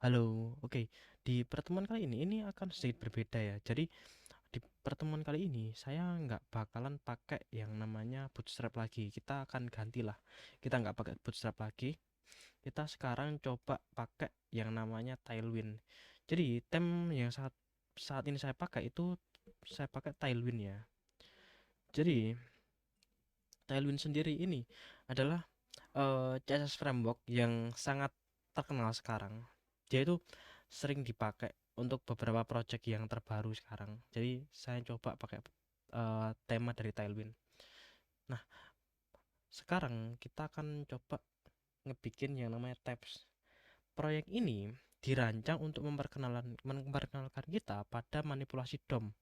Halo, oke. Di pertemuan kali ini akan sedikit berbeda ya. Jadi di pertemuan kali ini saya nggak bakalan pakai yang namanya bootstrap lagi. Kita akan gantilah. Kita nggak pakai bootstrap lagi. Kita sekarang coba pakai yang namanya Tailwind. Jadi tem yang saat saat ini saya pakai itu saya pakai Tailwind ya. Jadi Tailwind sendiri ini adalah CSS framework yang sangat terkenal sekarang. Dia itu sering dipakai untuk beberapa project yang terbaru sekarang. Jadi saya coba pakai tema dari Tailwind. Nah, sekarang kita akan coba ngebikin yang namanya tabs. Proyek ini dirancang untuk memperkenalkan kita pada manipulasi DOM,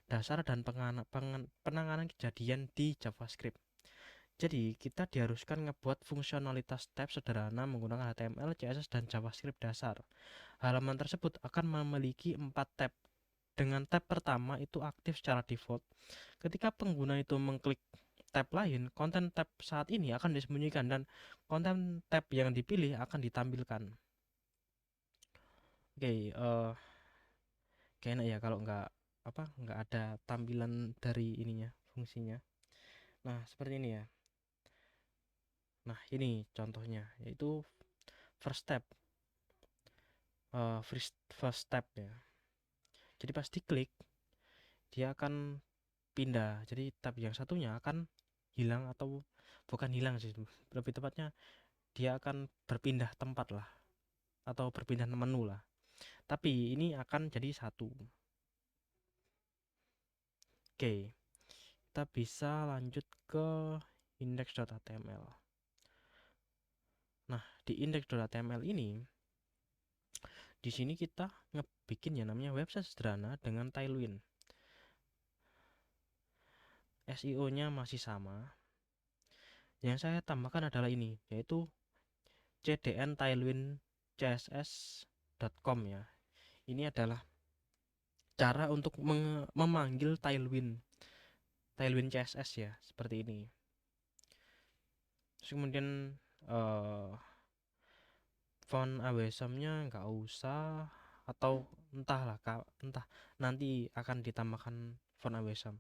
dasar dan penanganan kejadian di JavaScript. Jadi, kita diharuskan ngebuat fungsionalitas tab sederhana menggunakan HTML, CSS, dan JavaScript dasar. Halaman tersebut akan memiliki 4 tab. Dengan tab pertama itu aktif secara default. Ketika pengguna itu mengklik tab lain, konten tab saat ini akan disembunyikan dan konten tab yang dipilih akan ditampilkan. Oke, kayaknya ya kalau nggak ada tampilan dari ininya, fungsinya. Nah, seperti ini ya. Nah, ini contohnya, yaitu first step. First step ya. Jadi pas diklik dia akan pindah. Jadi tab yang satunya akan hilang atau bukan hilang sih, lebih tepatnya dia akan berpindah tempat lah atau berpindah menu lah. Tapi ini akan jadi satu. Oke, kita bisa lanjut ke index.html. Nah, di index.html ini di sini kita ngebikin yang namanya website sederhana dengan Tailwind. SEO-nya masih sama. Yang saya tambahkan adalah ini, yaitu cdn tailwind css.com ya. Ini adalah cara untuk memanggil Tailwind CSS ya, seperti ini. Terus kemudian eh, font awesome-nya nggak usah, atau entahlah entah nanti akan ditambahkan font awesome.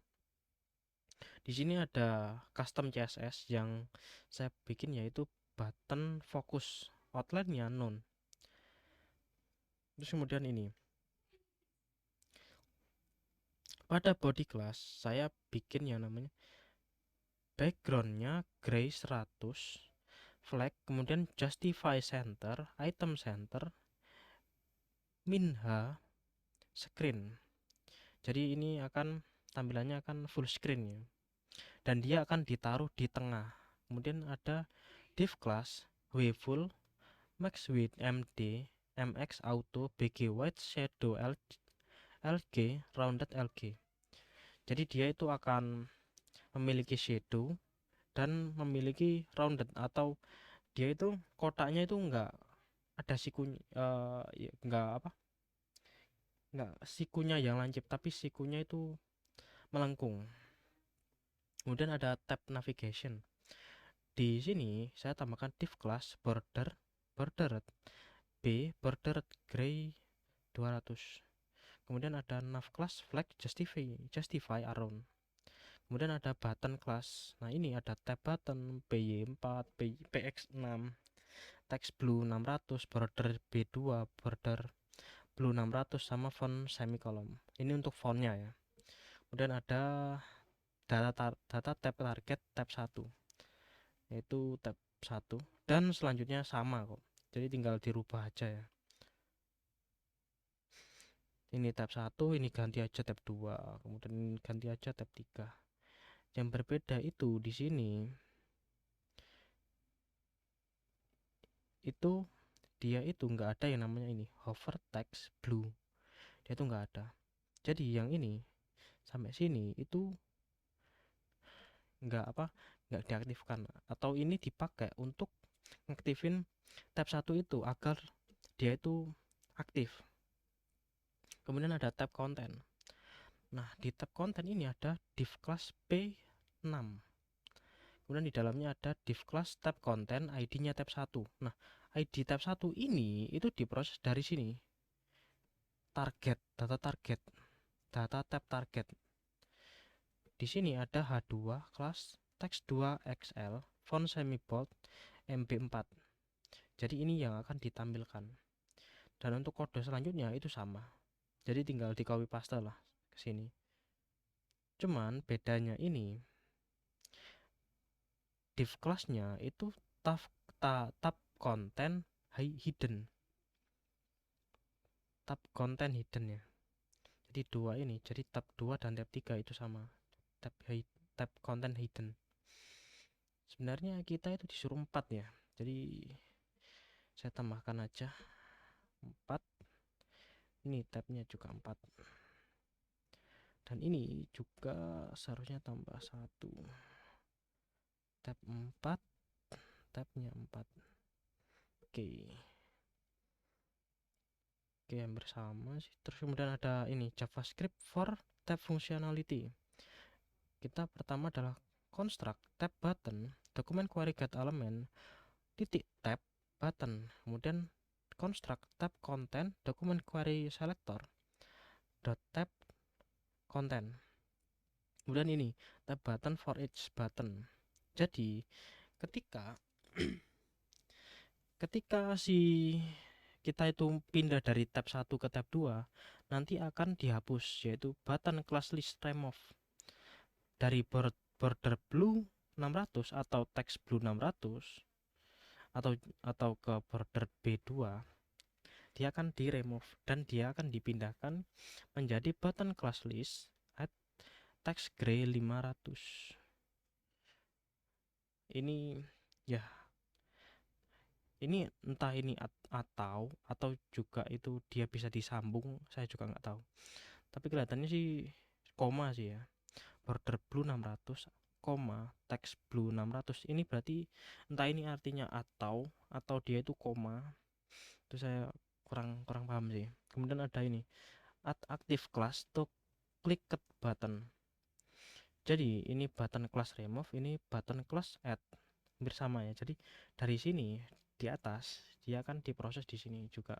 Di sini ada custom CSS yang saya bikin, yaitu button fokus, outline-nya none. Terus kemudian ini pada body class saya bikin yang namanya backgroundnya gray 100, flag, kemudian justify center, item center, minha, screen. Jadi ini akan tampilannya akan full screen ya. Dan dia akan ditaruh di tengah. Kemudian ada div class, wfull, max width md, mx auto, bg white, shadow lg, rounded lg. Jadi dia itu akan memiliki shadow dan memiliki rounded, atau dia itu kotaknya itu enggak ada sikunya, enggak apa, enggak sikunya yang lancip, tapi sikunya itu melengkung. Kemudian ada tab navigation. Di sini saya tambahkan div class bordered b, bordered gray 200. Kemudian ada nav class flag justify around. Kemudian ada button class. Nah, ini ada tab button PY4, PX6, text blue 600, border B2, border blue 600, sama font semicolon. Ini untuk fontnya ya. Kemudian ada data tab target tab 1, yaitu tab 1, dan selanjutnya sama kok. Jadi tinggal dirubah aja ya. Ini tab 1, ini ganti aja tab 2, kemudian ganti aja tab 3. Yang berbeda itu di sini itu dia itu nggak ada yang namanya ini hover text blue. Dia itu nggak ada. Jadi yang ini sampai sini itu nggak diaktifkan, atau ini dipakai untuk ngaktifin tab 1 itu agar dia itu aktif. Kemudian ada tab konten. Nah, di tab konten ini ada div class P6. Kemudian di dalamnya ada div class tab konten, ID-nya tab 1. Nah, ID tab 1 ini itu diproses dari sini. Target, data tab target. Di sini ada H2 kelas teks 2 XL font semi bold MB4. Jadi ini yang akan ditampilkan. Dan untuk kode selanjutnya itu sama. Jadi tinggal di copy paste lah ke sini. Cuman bedanya ini div kelasnya itu tab content hidden. Tab content hidden ya. Jadi dua ini, jadi tab 2 dan tab 3 itu sama. Tab content hidden. Sebenarnya kita itu disuruh 4 ya. Jadi saya tambahkan aja 4. Ini tabnya juga 4. Dan ini juga seharusnya tambah 1. Tab 4, tabnya 4. Oke. Oke, hampir sama sih. Terus kemudian ada ini JavaScript for tab functionality. Kita pertama adalah construct tab button document query get element titik tab button, kemudian construct tab content document query selector dot tab content, kemudian ini tab button for each button. Jadi ketika si kita itu pindah dari tab 1 ke tab 2 nanti akan dihapus, yaitu button class list remove dari border blue 600 atau text blue 600 atau ke border B2, dia akan di remove dan dia akan dipindahkan menjadi button class list at text gray 500. Ini ya, ini entah ini atau juga itu dia bisa disambung, saya juga nggak tahu. Tapi kelihatannya sih koma sih ya. Border blue 600, text blue 600. Ini berarti entah ini artinya atau dia itu koma. Itu saya kurang paham sih. Kemudian ada ini add active class to click button. Jadi ini button class remove, ini button class add, bersama ya. Jadi dari sini di atas dia akan diproses di sini juga.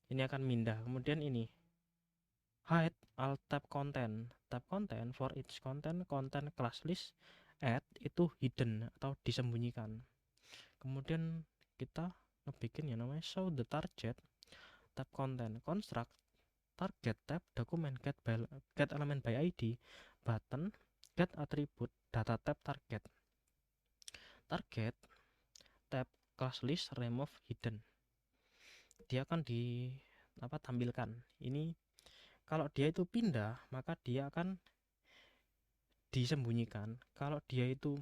Ini akan pindah. Kemudian ini hide all tab content for each content class list add itu hidden atau disembunyikan. Kemudian kita bikin yang namanya show the target tab content construct target tab document get element by ID button get attribute data tab target tab class list remove hidden. Dia akan tampilkan. Ini kalau dia itu pindah maka dia akan disembunyikan. Kalau dia itu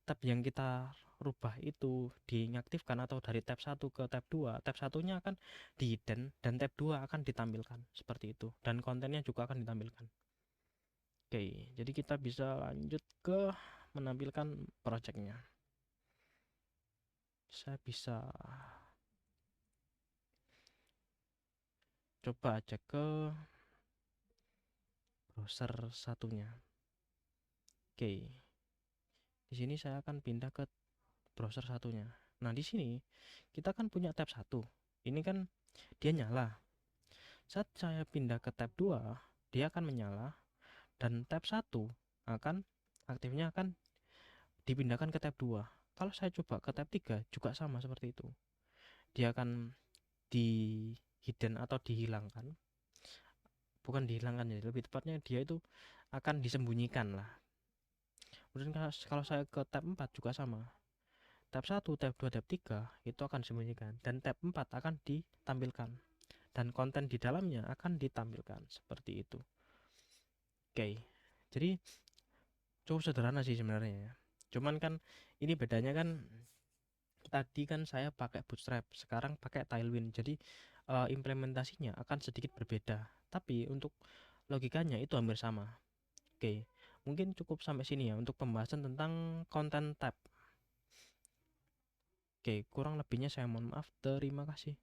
tab yang kita rubah itu diaktifkan atau dari tab 1 ke tab 2, tab 1-nya akan di hidden dan tab 2 akan ditampilkan seperti itu, dan kontennya juga akan ditampilkan. Oke, jadi kita bisa lanjut ke menampilkan projectnya. Saya bisa coba cek ke browser satunya. Oke, di sini saya akan pindah ke browser satunya. Nah, di sini kita kan punya tab 1. Ini kan dia nyala. Saat saya pindah ke tab 2, dia akan menyala dan tab 1 aktifnya akan dipindahkan ke tab 2. Kalau saya coba ke tab 3 juga sama seperti itu. Dia akan di hidden atau dihilangkan. Bukan dihilangkan ya, lebih tepatnya dia itu akan disembunyikan lah. Kemudian kalau saya ke tab 4 juga sama. Tab 1, tab 2, tab 3 itu akan disembunyikan dan tab 4 akan ditampilkan dan konten di dalamnya akan ditampilkan seperti itu. Oke, jadi cukup sederhana sih sebenarnya ya. Cuman kan ini bedanya kan tadi kan saya pakai Bootstrap, sekarang pakai Tailwind. Jadi implementasinya akan sedikit berbeda, tapi untuk logikanya itu hampir sama. Oke, mungkin cukup sampai sini ya untuk pembahasan tentang content tab. Oke, kurang lebihnya saya mohon maaf. Terima kasih.